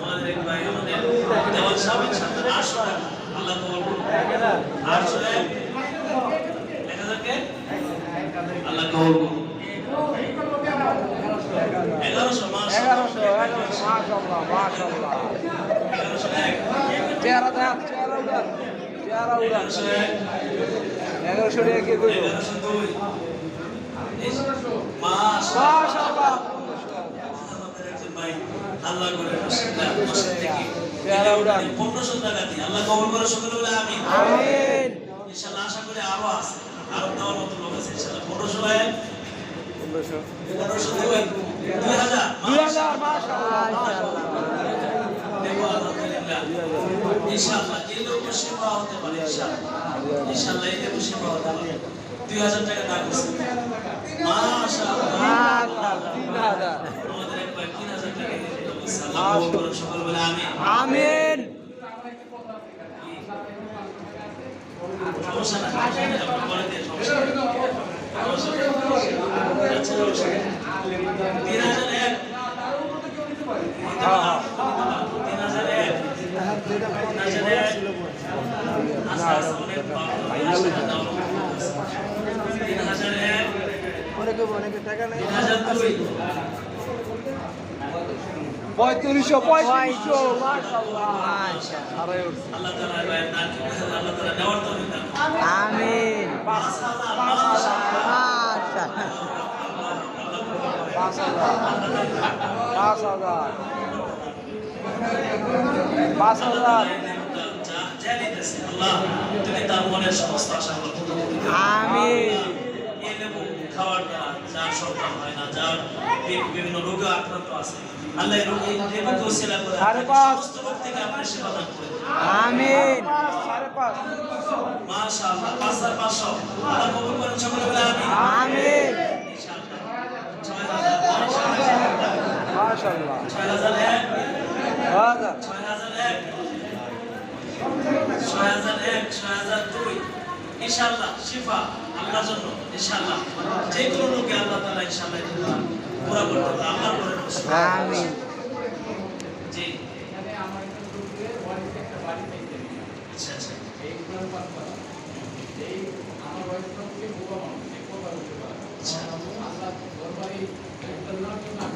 আমাদের এক ভাই আমাদের দেওয়াল সাহেব ইনশাআল্লাহ 800 টাকা আল্লাহ কবুল করুন 800 টাকা 1000 কে আল্লাহ কবুল করুন 1100 মাশাআল্লাহ মাশাআল্লাহ 1100 চেহারা দেখ চেহারা উড়া 1100 টাকা কে কইলো 1102 মাশাআল্লাহ ভাই আল্লাহ করে মসজিদ থেকে চেহারা উড়া 1500 টাকা দিয়ে আল্লাহ কবুল করে সকলে বলে আমিন আমিন ইনশাআল্লাহ আশা করি আরো আছে আরো দেওয়ার মতো লোক আছে ইনশাআল্লাহ 1500 ভাই 1500 2000 মাশাআল্লাহ দেখো আলহামদুলিল্লাহ ইনশাআল্লাহ এই লোক সেবা হতে পারে ইনশাআল্লাহ এই লোক সেবা হতে পারে 2000 টাকা দান করছে মাশাআল্লাহ 3000 আমাদের এক ভাই 3000 টাকা দিয়েছে আল্লাহ কবুল করুন সকলে বলে আমিন আমিন সমস্যা না পরে দিয়ে সমস্যা পঁয়ত্রিশশো আমিন 5000 তুমি তার মনের সমস্ত আশা আমিন খাওয়ার দ্বারা যার সন্তান হয় না যার বিভিন্ন রোগে আক্রান্ত আছে আল্লাহ এই রোগে ওসিলা করে সমস্ত রোগ থেকে আপনি সেবা দান করে আমিন 5.5 মাশাআল্লাহ 5500 আল্লাহ কবুল করেন সকলে বলে আমিন আমিন ইনশাআল্লাহ 6000 মাশাআল্লাহ 6001 6002 ইনশাআল্লাহ শিফা আল্লাহর জন্য ইনশাআল্লাহ যে কোনো রোগে আল্লাহ তাআলা ইনশাআল্লাহ পুরো করতে আল্লাহর করে আমিন জি আচ্ছা আচ্ছা এই আমার ওয়াইফ থেকে বাবা মা এক কথা বলতে পারে আল্লাহ দরবারে একটা না